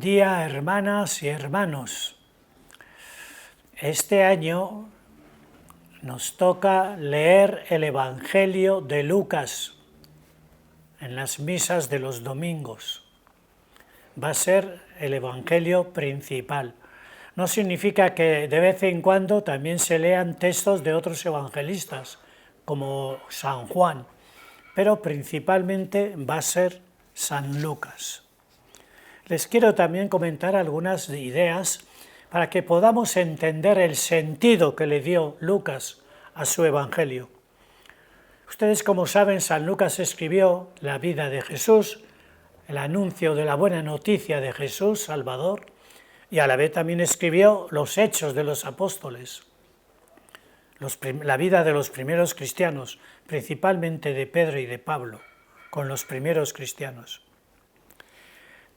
Buen día, hermanas y hermanos. Este año nos toca leer el Evangelio de Lucas en las misas de los domingos. Va a ser el Evangelio principal. No significa que de vez en cuando también se lean textos de otros evangelistas, como San Juan, pero principalmente va a ser San Lucas. Les quiero también comentar algunas ideas para que podamos entender el sentido que le dio Lucas a su Evangelio. Ustedes, como saben, San Lucas escribió la vida de Jesús, el anuncio de la buena noticia de Jesús, Salvador, y a la vez también escribió los hechos de los apóstoles, la vida de los primeros cristianos, principalmente de Pedro y de Pablo, con los primeros cristianos.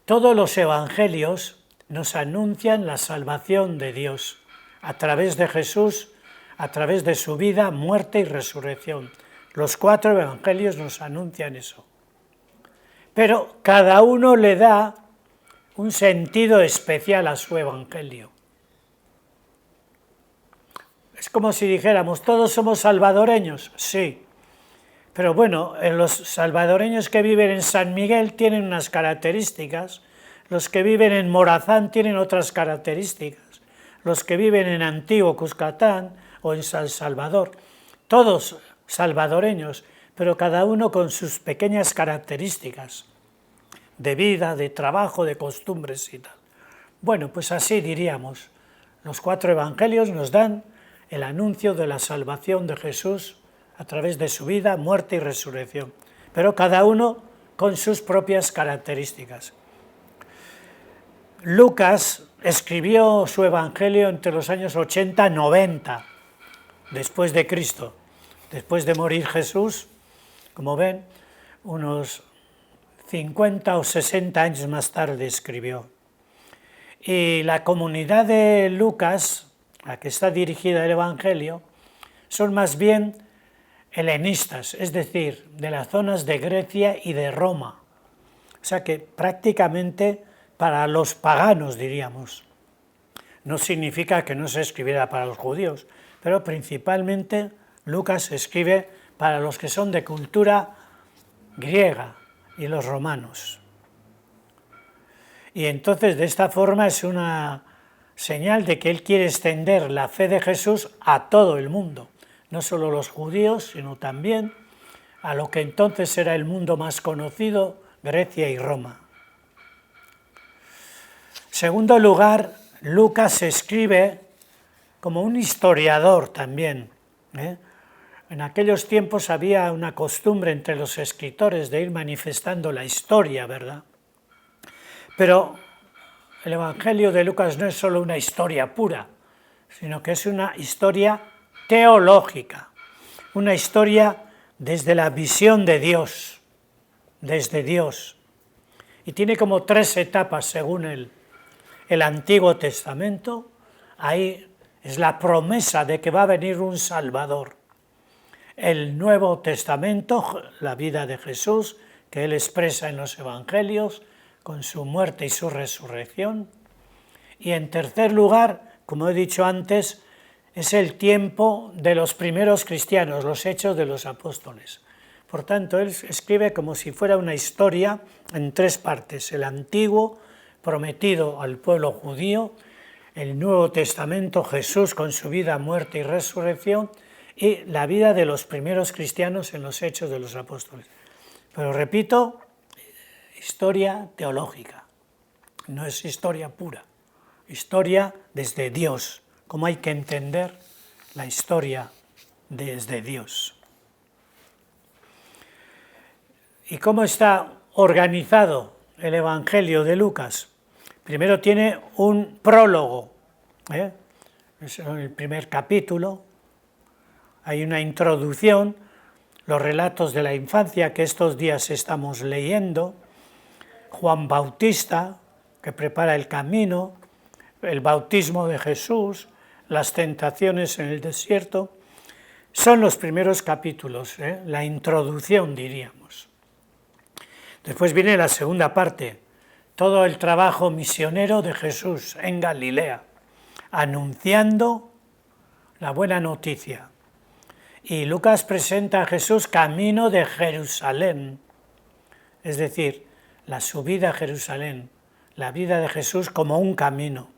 Todos los evangelios nos anuncian la salvación de Dios a través de Jesús, a través de su vida, muerte y resurrección. Los 4 evangelios nos anuncian eso. Pero cada uno le da un sentido especial a su evangelio. Es como si dijéramos, ¿todos somos salvadoreños? Sí. Pero bueno, los salvadoreños que viven en San Miguel tienen unas características, los que viven en Morazán tienen otras características, los que viven en Antiguo Cuscatán o en San Salvador, todos salvadoreños, pero cada uno con sus pequeñas características de vida, de trabajo, de costumbres y tal. Bueno, pues así diríamos, los 4 evangelios nos dan el anuncio de la salvación de Jesús a través de su vida, muerte y resurrección, pero cada uno con sus propias características. Lucas escribió su evangelio entre los años 80 y 90 después de Cristo, después de morir Jesús, como ven, unos 50 o 60 años más tarde escribió. Y la comunidad de Lucas, a la que está dirigida el evangelio, son más bien helenistas, es decir, de las zonas de Grecia y de Roma. O sea que prácticamente para los paganos, diríamos. No significa que no se escribiera para los judíos, pero principalmente Lucas escribe para los que son de cultura griega y los romanos. Y entonces de esta forma es una señal de que él quiere extender la fe de Jesús a todo el mundo. No solo los judíos, sino también a lo que entonces era el mundo más conocido, Grecia y Roma. En segundo lugar, Lucas escribe como un historiador también. En aquellos tiempos había una costumbre entre los escritores de ir manifestando la historia, ¿verdad? Pero el Evangelio de Lucas no es solo una historia pura, sino que es una historia teológica, una historia desde la visión de Dios, desde Dios. Y tiene como 3 etapas según el Antiguo Testamento. Ahí es la promesa de que va a venir un Salvador. El Nuevo Testamento, la vida de Jesús, que él expresa en los Evangelios, con su muerte y su resurrección. Y en tercer lugar, como he dicho antes, es el tiempo de los primeros cristianos, los hechos de los apóstoles. Por tanto, él escribe como si fuera una historia en 3 partes, el Antiguo, prometido al pueblo judío, el Nuevo Testamento, Jesús con su vida, muerte y resurrección, y la vida de los primeros cristianos en los hechos de los apóstoles. Pero repito, historia teológica, no es historia pura, historia desde Dios, como hay que entender la historia desde Dios. ¿Y cómo está organizado el Evangelio de Lucas? Primero tiene un prólogo, es el primer capítulo, hay una introducción, los relatos de la infancia que estos días estamos leyendo, Juan Bautista, que prepara el camino, el bautismo de Jesús, las tentaciones en el desierto, son los primeros capítulos, la introducción diríamos. Después viene la segunda parte, todo el trabajo misionero de Jesús en Galilea, anunciando la buena noticia. Y Lucas presenta a Jesús camino de Jerusalén, es decir, la subida a Jerusalén, la vida de Jesús como un camino.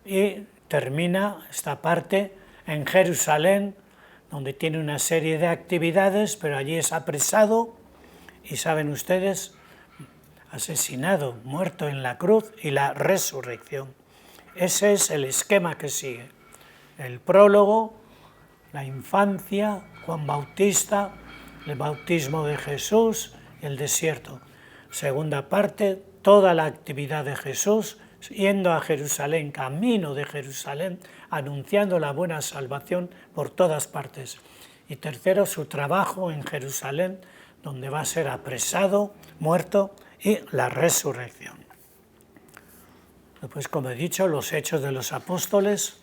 Y termina esta parte en Jerusalén, donde tiene una serie de actividades, pero allí es apresado y, saben ustedes, asesinado, muerto en la cruz y la resurrección. Ese es el esquema que sigue. El prólogo, la infancia, Juan Bautista, el bautismo de Jesús y el desierto. Segunda parte, toda la actividad de Jesús yendo a Jerusalén, camino de Jerusalén, anunciando la buena salvación por todas partes. Y tercero, su trabajo en Jerusalén, donde va a ser apresado, muerto y la resurrección. Después, como he dicho, los Hechos de los Apóstoles.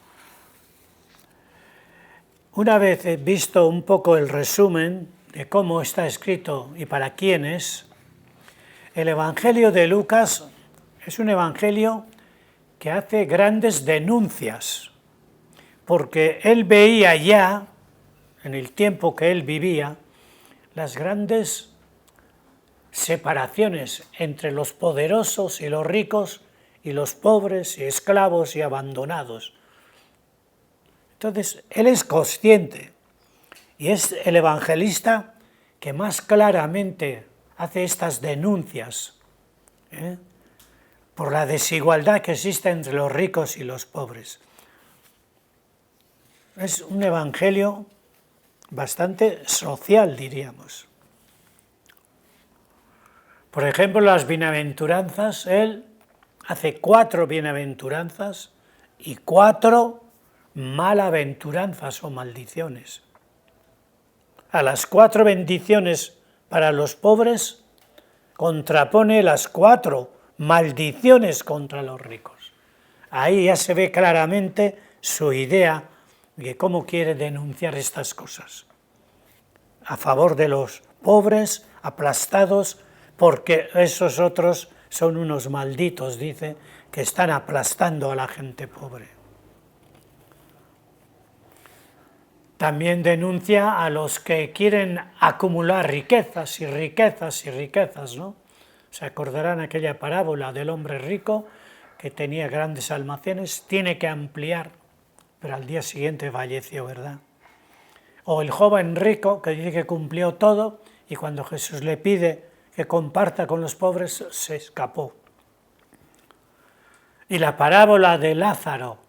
Una vez visto un poco el resumen de cómo está escrito y para quién es, el Evangelio de Lucas es un evangelio que hace grandes denuncias, porque él veía ya, en el tiempo que él vivía, las grandes separaciones entre los poderosos y los ricos y los pobres y esclavos y abandonados. Entonces, él es consciente y es el evangelista que más claramente hace estas denuncias por la desigualdad que existe entre los ricos y los pobres. Es un evangelio bastante social, diríamos. Por ejemplo, las bienaventuranzas, él hace 4 bienaventuranzas y 4 malaventuranzas o maldiciones. A las 4 bendiciones para los pobres contrapone las 4 maldiciones contra los ricos. Ahí ya se ve claramente su idea de cómo quiere denunciar estas cosas. A favor de los pobres, aplastados, porque esos otros son unos malditos, dice, que están aplastando a la gente pobre. También denuncia a los que quieren acumular riquezas y riquezas y riquezas, ¿no? Se acordarán aquella parábola del hombre rico que tenía grandes almacenes, tiene que ampliar, pero al día siguiente falleció, ¿verdad? O el joven rico que dice que cumplió todo y cuando Jesús le pide que comparta con los pobres, se escapó. Y la parábola de Lázaro,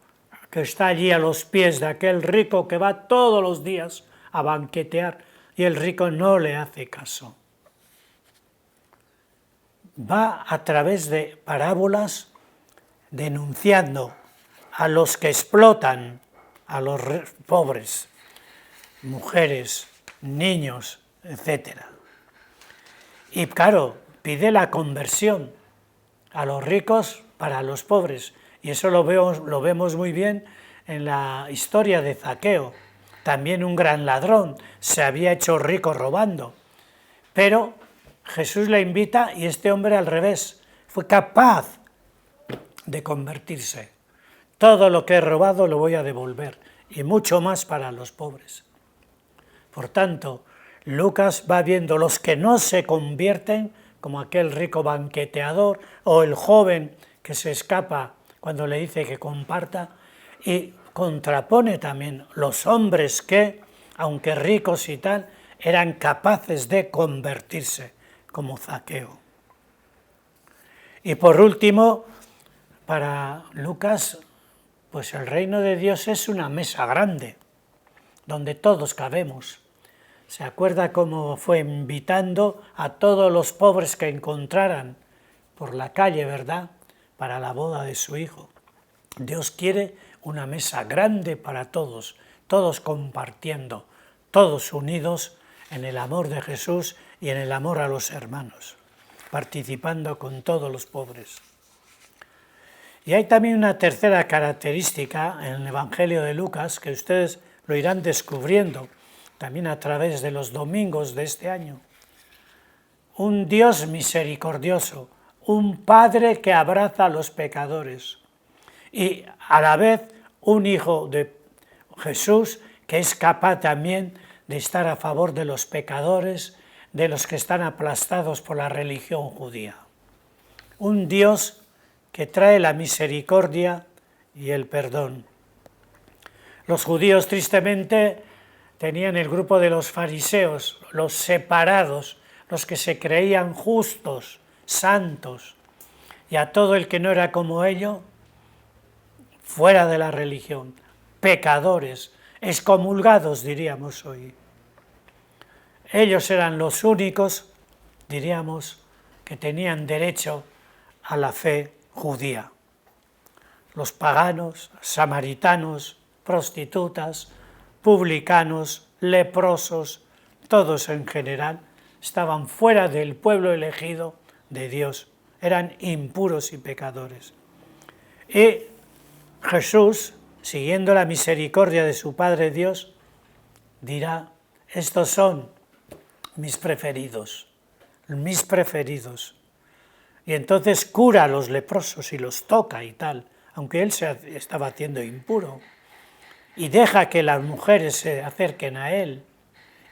que está allí a los pies de aquel rico que va todos los días a banquetear y el rico no le hace caso. Va a través de parábolas denunciando a los que explotan a los pobres, mujeres, niños, etc. Y claro, pide la conversión a los ricos para los pobres. Y eso lo vemos muy bien en la historia de Zaqueo. También un gran ladrón, se había hecho rico robando. Pero Jesús le invita y este hombre al revés, fue capaz de convertirse. Todo lo que he robado lo voy a devolver y mucho más para los pobres. Por tanto, Lucas va viendo los que no se convierten, como aquel rico banqueteador o el joven que se escapa cuando le dice que comparta, y contrapone también los hombres que, aunque ricos y tal, eran capaces de convertirse, como Zaqueo. Y por último, para Lucas, pues el reino de Dios es una mesa grande, donde todos cabemos. ¿Se acuerda cómo fue invitando a todos los pobres que encontraran por la calle, verdad?, para la boda de su hijo? Dios quiere una mesa grande para todos, todos compartiendo, todos unidos en el amor de Jesús y en el amor a los hermanos, participando con todos los pobres. Y hay también una tercera característica en el Evangelio de Lucas que ustedes lo irán descubriendo también a través de los domingos de este año. Un Dios misericordioso, un padre que abraza a los pecadores y a la vez un hijo de Jesús que es capaz también de estar a favor de los pecadores, de los que están aplastados por la religión judía. Un Dios que trae la misericordia y el perdón. Los judíos tristemente tenían el grupo de los fariseos, los separados, los que se creían justos, santos, y a todo el que no era como ellos, fuera de la religión, pecadores, excomulgados diríamos hoy. Ellos eran los únicos, diríamos, que tenían derecho a la fe judía. Los paganos, samaritanos, prostitutas, publicanos, leprosos, todos en general, estaban fuera del pueblo elegido de Dios, eran impuros y pecadores. Y Jesús, siguiendo la misericordia de su Padre Dios, dirá: estos son mis preferidos, mis preferidos. Y entonces cura a los leprosos y los toca y tal, aunque él se estaba haciendo impuro. Y deja que las mujeres se acerquen a él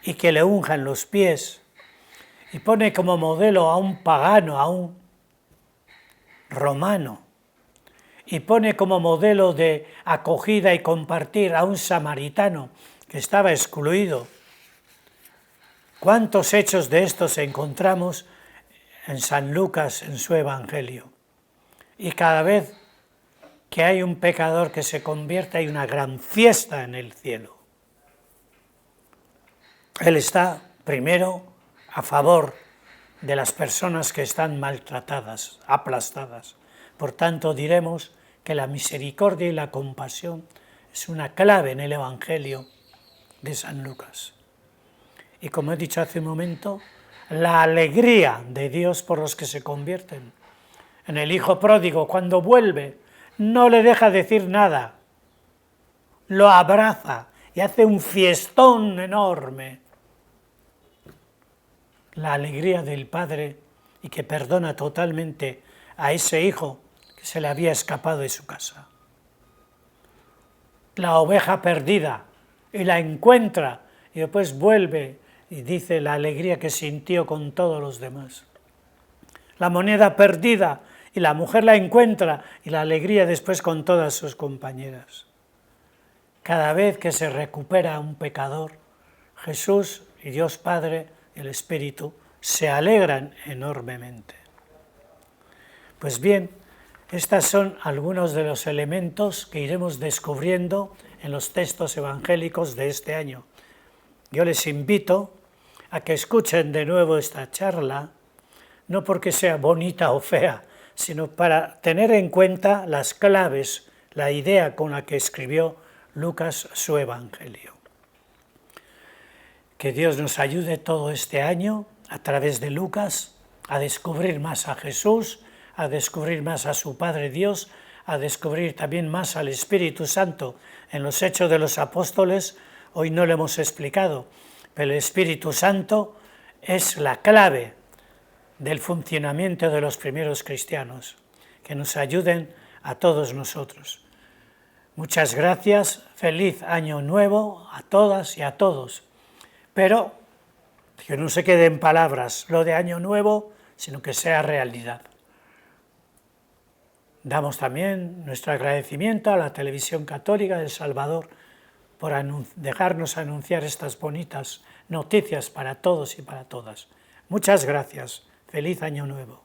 y que le unjan los pies. Y pone como modelo a un pagano, a un romano. Y pone como modelo de acogida y compartir a un samaritano que estaba excluido. ¿Cuántos hechos de estos encontramos en San Lucas en su Evangelio? Y cada vez que hay un pecador que se convierte hay una gran fiesta en el cielo. Él está primero a favor de las personas que están maltratadas, aplastadas. Por tanto, diremos que la misericordia y la compasión es una clave en el Evangelio de San Lucas. Y como he dicho hace un momento, la alegría de Dios por los que se convierten. En el hijo pródigo, cuando vuelve, no le deja decir nada, lo abraza y hace un fiestón enorme. La alegría del Padre y que perdona totalmente a ese hijo que se le había escapado de su casa. La oveja perdida y la encuentra y después vuelve y dice la alegría que sintió con todos los demás. La moneda perdida y la mujer la encuentra y la alegría después con todas sus compañeras. Cada vez que se recupera un pecador, Jesús y Dios Padre, el Espíritu, se alegran enormemente. Pues bien, estos son algunos de los elementos que iremos descubriendo en los textos evangélicos de este año. Yo les invito a que escuchen de nuevo esta charla, no porque sea bonita o fea, sino para tener en cuenta las claves, la idea con la que escribió Lucas su Evangelio. Que Dios nos ayude todo este año, a través de Lucas, a descubrir más a Jesús, a descubrir más a su Padre Dios, a descubrir también más al Espíritu Santo. En los Hechos de los Apóstoles, hoy no lo hemos explicado, pero el Espíritu Santo es la clave del funcionamiento de los primeros cristianos, que nos ayuden a todos nosotros. Muchas gracias, feliz año nuevo a todas y a todos, pero que no se quede en palabras lo de año nuevo, sino que sea realidad. Damos también nuestro agradecimiento a la Televisión Católica de El Salvador por dejarnos anunciar estas bonitas noticias para todos y para todas. Muchas gracias. Feliz Año Nuevo.